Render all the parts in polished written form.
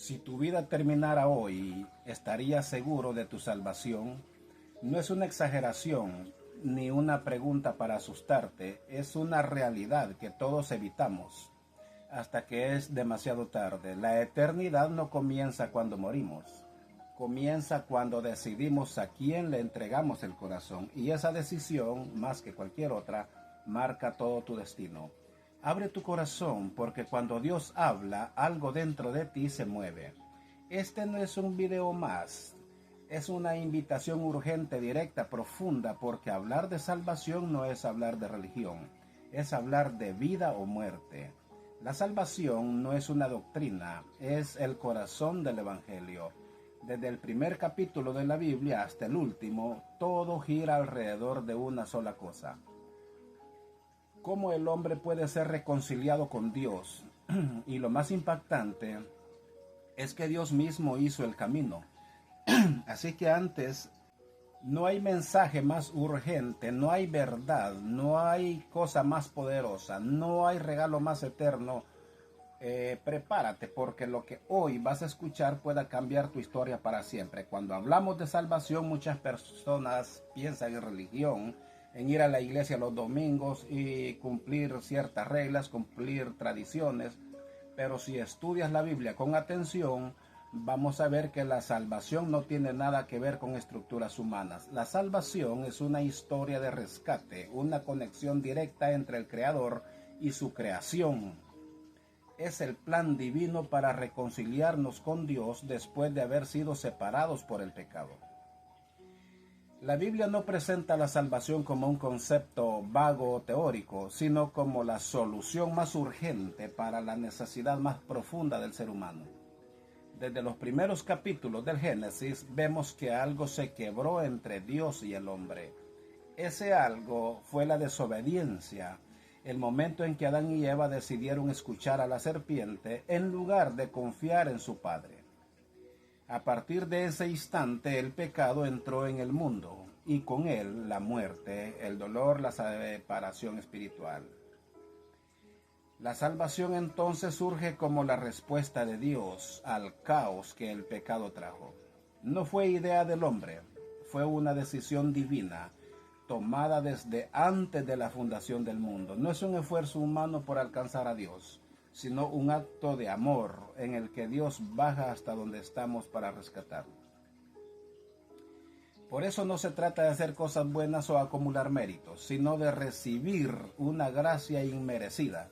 Si tu vida terminara hoy, ¿estarías seguro de tu salvación? No es una exageración ni una pregunta para asustarte, es una realidad que todos evitamos hasta que es demasiado tarde. La eternidad no comienza cuando morimos, comienza cuando decidimos a quién le entregamos el corazón, y esa decisión, más que cualquier otra, marca todo tu destino. Abre tu corazón, porque cuando Dios habla, algo dentro de ti se mueve. Este no es un video más, es una invitación urgente, directa, profunda, porque hablar de salvación no es hablar de religión, es hablar de vida o muerte. La salvación no es una doctrina, es el corazón del Evangelio. Desde el primer capítulo de la Biblia hasta el último, todo gira alrededor de una sola cosa: cómo el hombre puede ser reconciliado con Dios. Y lo más impactante es que Dios mismo hizo el camino. Así que antes, no hay mensaje más urgente, no hay verdad, no hay cosa más poderosa, no hay regalo más eterno. Prepárate, porque lo que hoy vas a escuchar pueda cambiar tu historia para siempre. Cuando hablamos de salvación, muchas personas piensan en religión, en ir a la iglesia los domingos y cumplir ciertas reglas, cumplir tradiciones. Pero si estudias la Biblia con atención, vamos a ver que la salvación no tiene nada que ver con estructuras humanas. La salvación es una historia de rescate, una conexión directa entre el Creador y su creación. Es el plan divino para reconciliarnos con Dios después de haber sido separados por el pecado. La Biblia no presenta la salvación como un concepto vago o teórico, sino como la solución más urgente para la necesidad más profunda del ser humano. Desde los primeros capítulos del Génesis vemos que algo se quebró entre Dios y el hombre. Ese algo fue la desobediencia, el momento en que Adán y Eva decidieron escuchar a la serpiente en lugar de confiar en su Padre. A partir de ese instante el pecado entró en el mundo, y con él la muerte, el dolor, la separación espiritual. La salvación entonces surge como la respuesta de Dios al caos que el pecado trajo. No fue idea del hombre, fue una decisión divina, tomada desde antes de la fundación del mundo. No es un esfuerzo humano por alcanzar a Dios, sino un acto de amor en el que Dios baja hasta donde estamos para rescatarnos. Por eso no se trata de hacer cosas buenas o acumular méritos, sino de recibir una gracia inmerecida.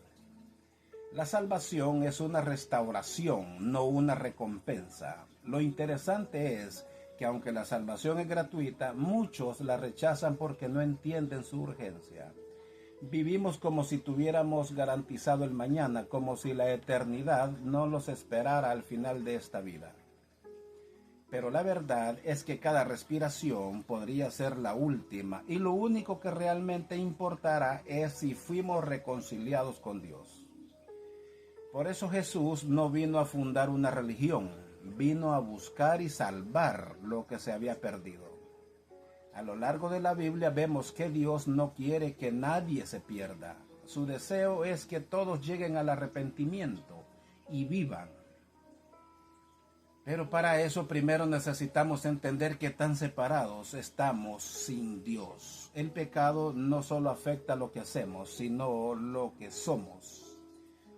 La salvación es una restauración, no una recompensa. Lo interesante es que aunque la salvación es gratuita, muchos la rechazan porque no entienden su urgencia. Vivimos como si tuviéramos garantizado el mañana, como si la eternidad no los esperara al final de esta vida. Pero la verdad es que cada respiración podría ser la última, y lo único que realmente importará es si fuimos reconciliados con Dios. Por eso Jesús no vino a fundar una religión, vino a buscar y salvar lo que se había perdido. A lo largo de la Biblia vemos que Dios no quiere que nadie se pierda. Su deseo es que todos lleguen al arrepentimiento y vivan. Pero para eso primero necesitamos entender que tan separados estamos sin Dios. El pecado no solo afecta lo que hacemos, sino lo que somos.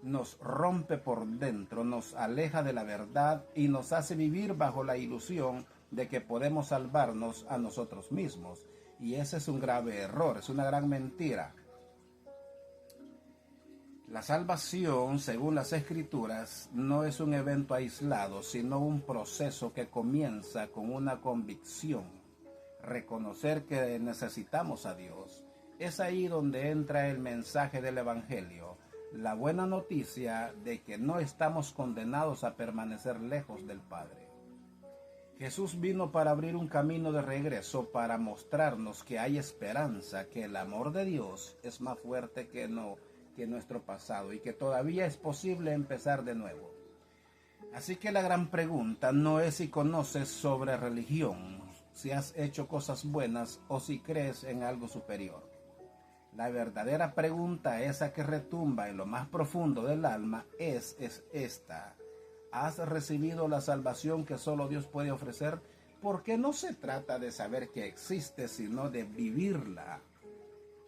Nos rompe por dentro, nos aleja de la verdad y nos hace vivir bajo la ilusión de que podemos salvarnos a nosotros mismos. Y ese es un grave error, es una gran mentira. La salvación, según las Escrituras, no es un evento aislado, sino un proceso que comienza con una convicción. Reconocer que necesitamos a Dios. Es ahí donde entra el mensaje del Evangelio. La buena noticia de que no estamos condenados a permanecer lejos del Padre. Jesús vino para abrir un camino de regreso, para mostrarnos que hay esperanza, que el amor de Dios es más fuerte que nuestro pasado y que todavía es posible empezar de nuevo. Así que la gran pregunta no es si conoces sobre religión, si has hecho cosas buenas o si crees en algo superior. La verdadera pregunta, esa que retumba en lo más profundo del alma, es esta: ¿Has recibido la salvación que solo Dios puede ofrecer? Porque no se trata de saber que existe, sino de vivirla.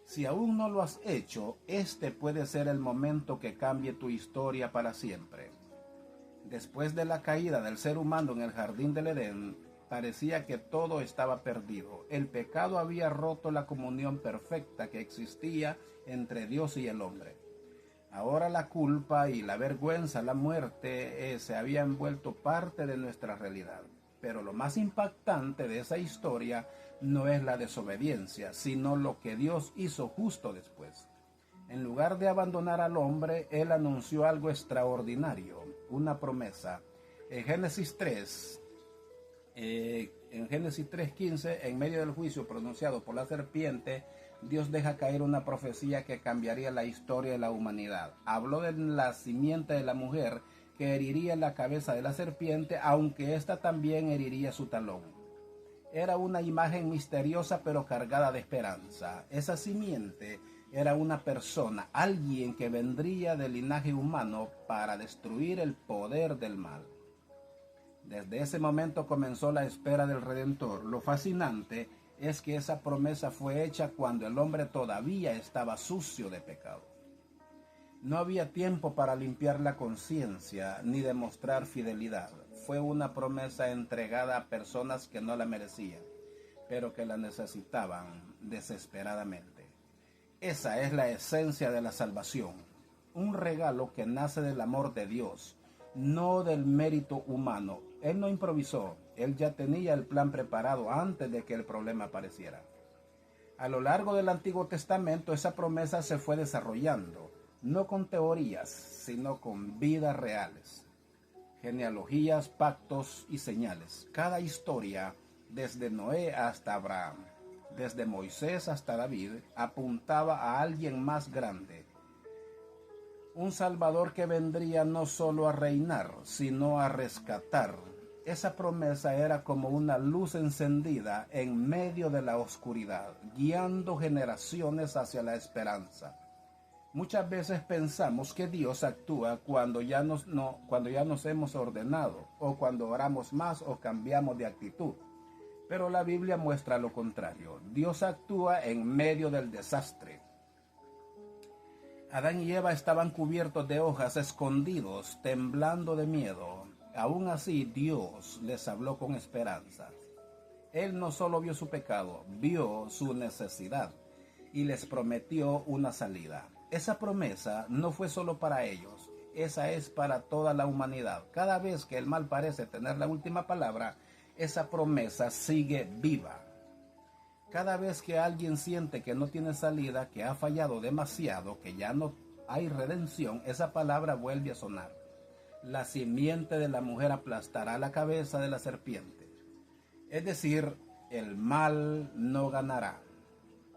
Si aún no lo has hecho, este puede ser el momento que cambie tu historia para siempre. Después de la caída del ser humano en el jardín del Edén, parecía que todo estaba perdido. El pecado había roto la comunión perfecta que existía entre Dios y el hombre. Ahora la culpa y la vergüenza, la muerte, se habían vuelto parte de nuestra realidad. Pero lo más impactante de esa historia no es la desobediencia, sino lo que Dios hizo justo después. En lugar de abandonar al hombre, Él anunció algo extraordinario, una promesa. En Génesis 3:15, en medio del juicio pronunciado por la serpiente, Dios deja caer una profecía que cambiaría la historia de la humanidad. Habló de la simiente de la mujer que heriría la cabeza de la serpiente, aunque ésta también heriría su talón. Era una imagen misteriosa pero cargada de esperanza. Esa simiente era una persona, alguien que vendría del linaje humano para destruir el poder del mal. Desde ese momento comenzó la espera del Redentor. Lo fascinante es que esa promesa fue hecha cuando el hombre todavía estaba sucio de pecado. No había tiempo para limpiar la conciencia ni demostrar fidelidad. Fue una promesa entregada a personas que no la merecían, pero que la necesitaban desesperadamente. Esa es la esencia de la salvación, un regalo que nace del amor de Dios, no del mérito humano. Él no improvisó, él ya tenía el plan preparado antes de que el problema apareciera. A lo largo del Antiguo Testamento esa promesa se fue desarrollando, no con teorías, sino con vidas reales. Genealogías, pactos y señales. Cada historia, desde Noé hasta Abraham, desde Moisés hasta David, apuntaba a alguien más grande. Un Salvador que vendría no solo a reinar, sino a rescatar. Esa promesa era como una luz encendida en medio de la oscuridad, guiando generaciones hacia la esperanza. Muchas veces pensamos que Dios actúa cuando ya nos hemos ordenado, o cuando oramos más o cambiamos de actitud. Pero la Biblia muestra lo contrario. Dios actúa en medio del desastre. Adán y Eva estaban cubiertos de hojas, escondidos, temblando de miedo. Aún así, Dios les habló con esperanza. Él no solo vio su pecado, vio su necesidad y les prometió una salida. Esa promesa no fue solo para ellos, esa es para toda la humanidad. Cada vez que el mal parece tener la última palabra, esa promesa sigue viva. Cada vez que alguien siente que no tiene salida, que ha fallado demasiado, que ya no hay redención, esa palabra vuelve a sonar. La simiente de la mujer aplastará la cabeza de la serpiente. Es decir, el mal no ganará.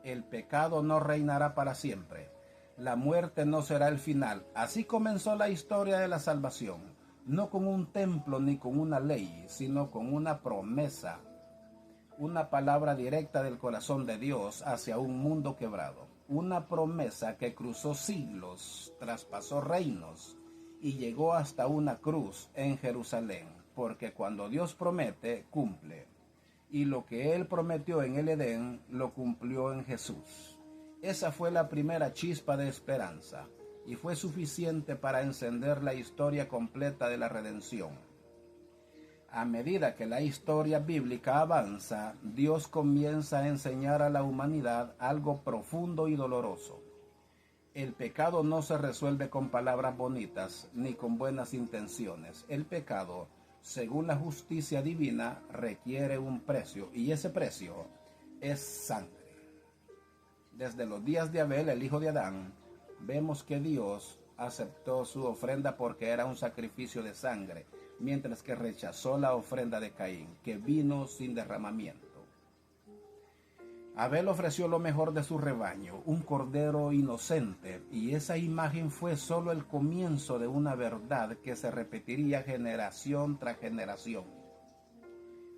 El pecado no reinará para siempre. La muerte no será el final. Así comenzó la historia de la salvación, no con un templo ni con una ley, sino con una promesa, una palabra directa del corazón de Dios hacia un mundo quebrado. Una promesa que cruzó siglos, traspasó reinos y llegó hasta una cruz en Jerusalén, porque cuando Dios promete, cumple. Y lo que Él prometió en el Edén, lo cumplió en Jesús. Esa fue la primera chispa de esperanza y fue suficiente para encender la historia completa de la redención. A medida que la historia bíblica avanza, Dios comienza a enseñar a la humanidad algo profundo y doloroso. El pecado no se resuelve con palabras bonitas ni con buenas intenciones. El pecado, según la justicia divina, requiere un precio, y ese precio es sangre. Desde los días de Abel, el hijo de Adán, vemos que Dios aceptó su ofrenda porque era un sacrificio de sangre, mientras que rechazó la ofrenda de Caín, que vino sin derramamiento. Abel ofreció lo mejor de su rebaño, un cordero inocente, y esa imagen fue solo el comienzo de una verdad que se repetiría generación tras generación.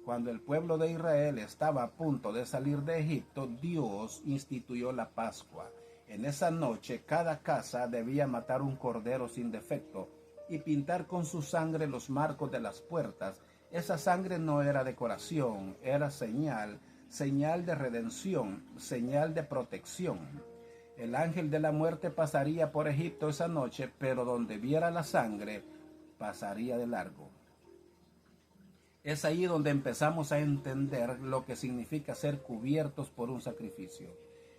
Cuando el pueblo de Israel estaba a punto de salir de Egipto, Dios instituyó la Pascua. En esa noche, cada casa debía matar un cordero sin defecto y pintar con su sangre los marcos de las puertas. Esa sangre no era decoración, era señal de redención, señal de protección. El ángel de la muerte pasaría por Egipto esa noche, pero donde viera la sangre, pasaría de largo. Es ahí donde empezamos a entender lo que significa ser cubiertos por un sacrificio.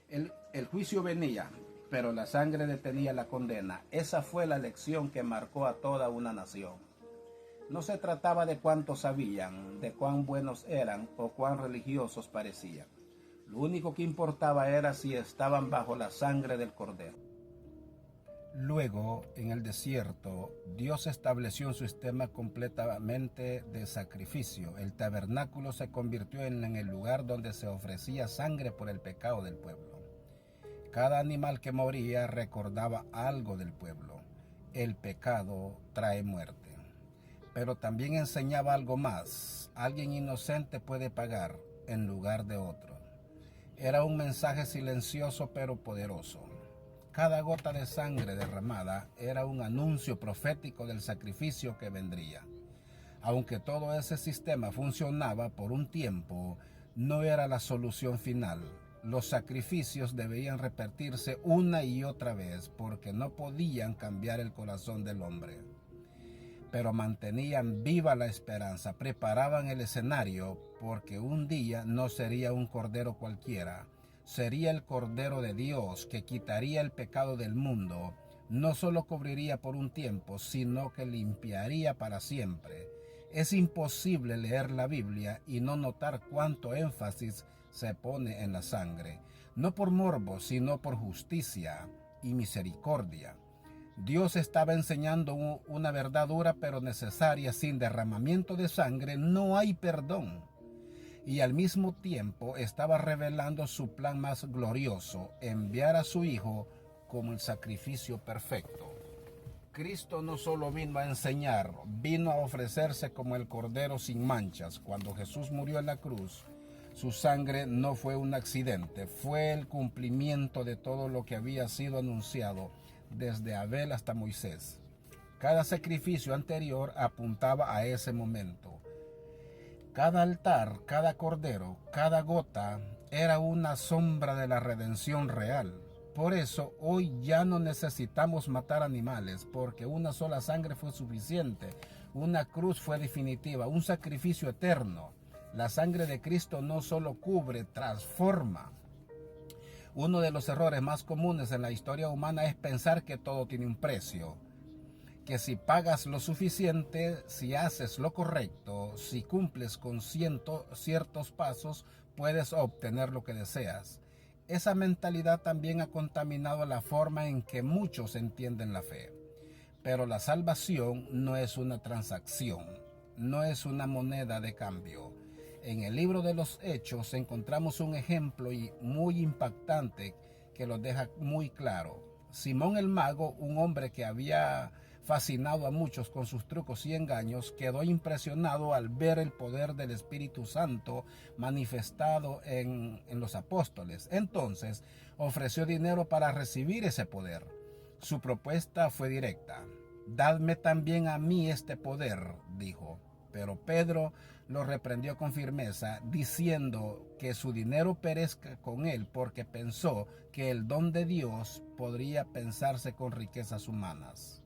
El juicio venía, pero la sangre detenía la condena. Esa fue la lección que marcó a toda una nación. No se trataba de cuánto sabían, de cuán buenos eran o cuán religiosos parecían. Lo único que importaba era si estaban bajo la sangre del Cordero. Luego, en el desierto, Dios estableció un sistema completamente de sacrificio. El tabernáculo se convirtió en el lugar donde se ofrecía sangre por el pecado del pueblo. Cada animal que moría recordaba algo del pueblo. El pecado trae muerte. Pero también enseñaba algo más. Alguien inocente puede pagar en lugar de otro. Era un mensaje silencioso pero poderoso. Cada gota de sangre derramada era un anuncio profético del sacrificio que vendría. Aunque todo ese sistema funcionaba por un tiempo, no era la solución final. Los sacrificios debían repetirse una y otra vez porque no podían cambiar el corazón del hombre. Pero mantenían viva la esperanza, preparaban el escenario porque un día no sería un cordero cualquiera. Sería el Cordero de Dios que quitaría el pecado del mundo. No solo cubriría por un tiempo, sino que limpiaría para siempre. Es imposible leer la Biblia y no notar cuánto énfasis se pone en la sangre. No por morbo, sino por justicia y misericordia. Dios estaba enseñando una verdad dura pero necesaria. Sin derramamiento de sangre no hay perdón. Y al mismo tiempo estaba revelando su plan más glorioso, enviar a su Hijo como el sacrificio perfecto. Cristo no solo vino a enseñar, vino a ofrecerse como el Cordero sin manchas. Cuando Jesús murió en la cruz, su sangre no fue un accidente, fue el cumplimiento de todo lo que había sido anunciado desde Abel hasta Moisés. Cada sacrificio anterior apuntaba a ese momento. Cada altar, cada cordero, cada gota era una sombra de la redención real. Por eso hoy ya no necesitamos matar animales, porque una sola sangre fue suficiente. Una cruz fue definitiva, un sacrificio eterno. La sangre de Cristo no solo cubre, transforma. Uno de los errores más comunes en la historia humana es pensar que todo tiene un precio. Que si pagas lo suficiente, si haces lo correcto, si cumples con ciertos pasos, puedes obtener lo que deseas. Esa mentalidad también ha contaminado la forma en que muchos entienden la fe. Pero la salvación no es una transacción, no es una moneda de cambio. En el libro de los Hechos encontramos un ejemplo muy impactante que lo deja muy claro. Simón el mago, un hombre que había fascinado a muchos con sus trucos y engaños, quedó impresionado al ver el poder del Espíritu Santo manifestado en los apóstoles. Entonces ofreció dinero para recibir ese poder. Su propuesta fue directa. «Dadme también a mí este poder», dijo. Pero Pedro lo reprendió con firmeza, diciendo que su dinero perezca con él, porque pensó que el don de Dios podría pensarse con riquezas humanas.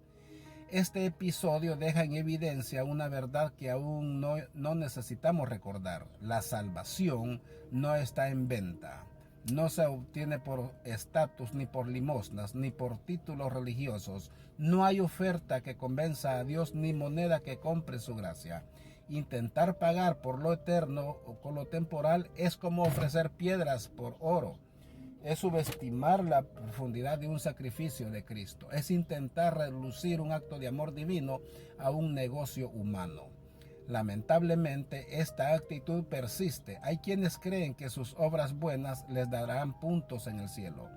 Este episodio deja en evidencia una verdad que aún no necesitamos recordar. La salvación no está en venta. No se obtiene por estatus, ni por limosnas, ni por títulos religiosos. No hay oferta que convenza a Dios, ni moneda que compre su gracia. Intentar pagar por lo eterno o por lo temporal es como ofrecer piedras por oro. Es subestimar la profundidad de un sacrificio de Cristo. Es intentar reducir un acto de amor divino a un negocio humano. Lamentablemente, esta actitud persiste. Hay quienes creen que sus obras buenas les darán puntos en el cielo.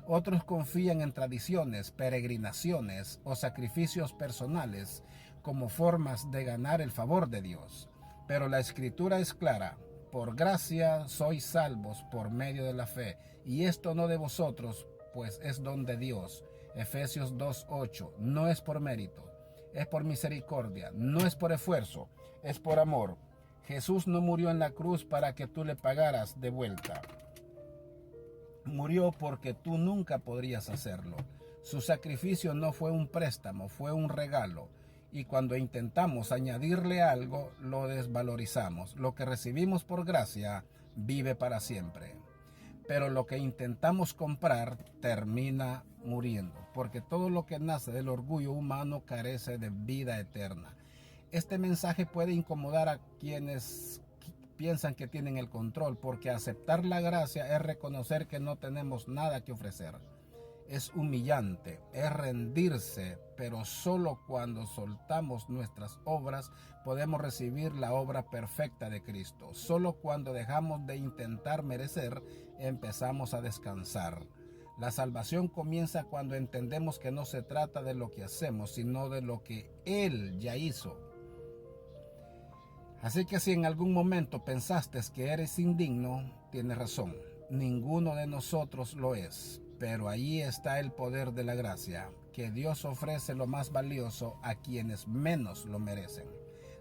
Otros confían en tradiciones, peregrinaciones o sacrificios personales como formas de ganar el favor de Dios. Pero la Escritura es clara. Por gracia sois salvos por medio de la fe, y esto no de vosotros, pues es don de Dios. Efesios 2:8. No es por mérito. es por misericordia, no es por esfuerzo, es por amor. Jesús no murió en la cruz para que tú le pagaras de vuelta. Murió porque tú nunca podrías hacerlo. Su sacrificio no fue un préstamo, fue un regalo. Y cuando intentamos añadirle algo, lo desvalorizamos. Lo que recibimos por gracia vive para siempre. Pero lo que intentamos comprar termina muriendo, porque todo lo que nace del orgullo humano carece de vida eterna. Este mensaje puede incomodar a quienes piensan que tienen el control, porque aceptar la gracia es reconocer que no tenemos nada que ofrecer. Es humillante, es rendirse, pero solo cuando soltamos nuestras obras podemos recibir la obra perfecta de Cristo. Solo cuando dejamos de intentar merecer, empezamos a descansar. La salvación comienza cuando entendemos que no se trata de lo que hacemos, sino de lo que Él ya hizo. Así que si en algún momento pensaste que eres indigno, tienes razón. Ninguno de nosotros lo es. Pero ahí está el poder de la gracia, que Dios ofrece lo más valioso a quienes menos lo merecen.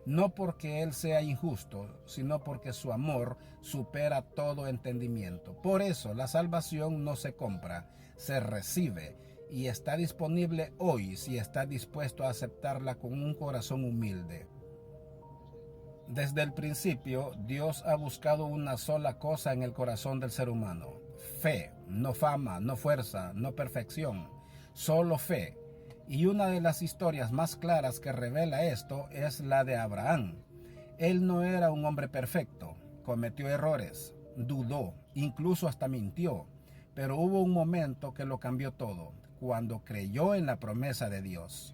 No porque Él sea injusto, sino porque su amor supera todo entendimiento. Por eso la salvación no se compra, se recibe y está disponible hoy si está dispuesto a aceptarla con un corazón humilde. Desde el principio, Dios ha buscado una sola cosa en el corazón del ser humano: fe, no fama, no fuerza, no perfección, solo fe. Y una de las historias más claras que revela esto es la de Abraham. Él no era un hombre perfecto, cometió errores, dudó, incluso hasta mintió, pero hubo un momento que lo cambió todo, cuando creyó en la promesa de Dios.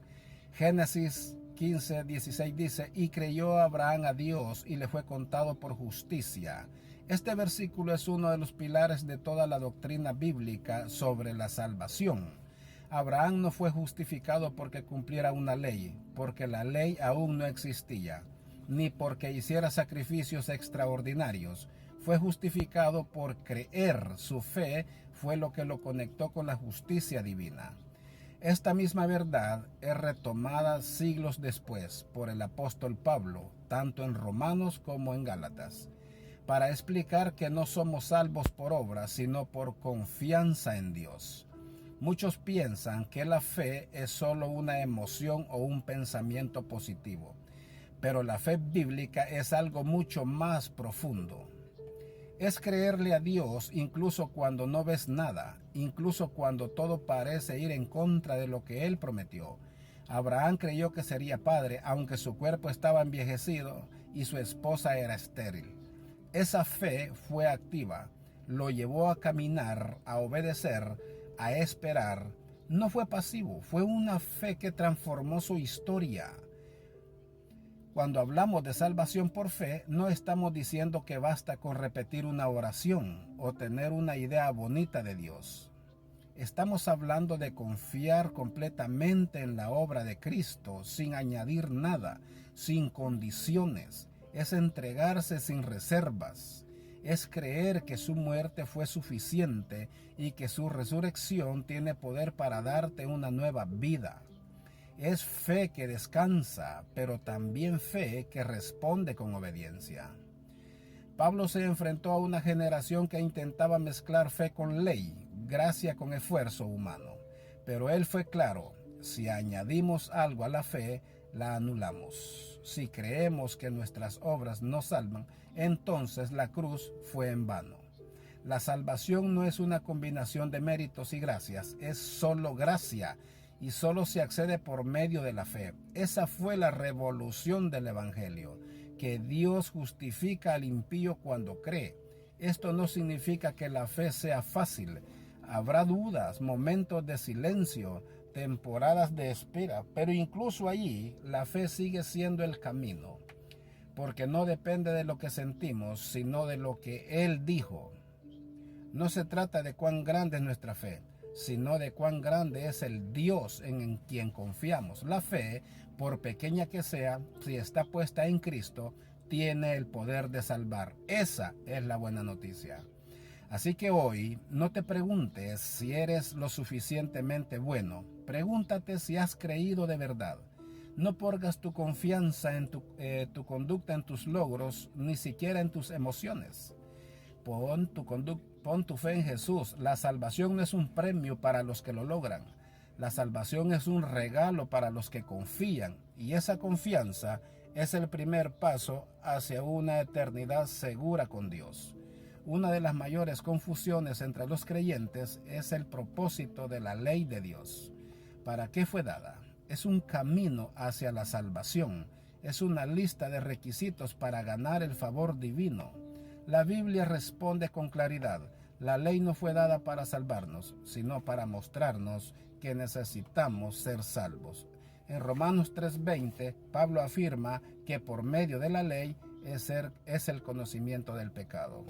Génesis 15:16 dice: y creyó Abraham a Dios y le fue contado por justicia. Este versículo es uno de los pilares de toda la doctrina bíblica sobre la salvación. Abraham no fue justificado porque cumpliera una ley, porque la ley aún no existía, ni porque hiciera sacrificios extraordinarios. Fue justificado por creer. Su fe fue lo que lo conectó con la justicia divina. Esta misma verdad es retomada siglos después por el apóstol Pablo, tanto en Romanos como en Gálatas, para explicar que no somos salvos por obras, sino por confianza en Dios. Muchos piensan que la fe es solo una emoción o un pensamiento positivo, pero la fe bíblica es algo mucho más profundo. Es creerle a Dios incluso cuando no ves nada, incluso cuando todo parece ir en contra de lo que Él prometió. Abraham creyó que sería padre, aunque su cuerpo estaba envejecido y su esposa era estéril. Esa fe fue activa, lo llevó a caminar, a obedecer, a esperar. No fue pasivo, fue una fe que transformó su historia. Cuando hablamos de salvación por fe, no estamos diciendo que basta con repetir una oración o tener una idea bonita de Dios. Estamos hablando de confiar completamente en la obra de Cristo, sin añadir nada, sin condiciones. Es entregarse sin reservas. Es creer que su muerte fue suficiente y que su resurrección tiene poder para darte una nueva vida. Es fe que descansa, pero también fe que responde con obediencia. Pablo se enfrentó a una generación que intentaba mezclar fe con ley, gracia con esfuerzo humano. Pero él fue claro: si añadimos algo a la fe, la anulamos. Si creemos que nuestras obras nos salvan, entonces la cruz fue en vano. La salvación no es una combinación de méritos y gracias, es solo gracia. Y solo se accede por medio de la fe. Esa fue la revolución del Evangelio, que Dios justifica al impío cuando cree. Esto no significa que la fe sea fácil. Habrá dudas, momentos de silencio, temporadas de espera, pero incluso allí la fe sigue siendo el camino, porque no depende de lo que sentimos, sino de lo que Él dijo. No se trata de cuán grande es nuestra fe, sino de cuán grande es el Dios en quien confiamos. La fe, por pequeña que sea, si está puesta en Cristo, tiene el poder de salvar. Esa es la buena noticia. Así que hoy no te preguntes si eres lo suficientemente bueno. Pregúntate si has creído de verdad. No pongas tu confianza en tu conducta, en tus logros, ni siquiera en tus emociones. Pon tu fe en Jesús. La salvación no es un premio para los que lo logran. La salvación es un regalo para los que confían. Y esa confianza es el primer paso hacia una eternidad segura con Dios. Una de las mayores confusiones entre los creyentes es el propósito de la ley de Dios. ¿Para qué fue dada? Es un camino hacia la salvación. Es una lista de requisitos para ganar el favor divino. La Biblia responde con claridad. La ley no fue dada para salvarnos, sino para mostrarnos que necesitamos ser salvos. En Romanos 3:20, Pablo afirma que por medio de la ley es el conocimiento del pecado.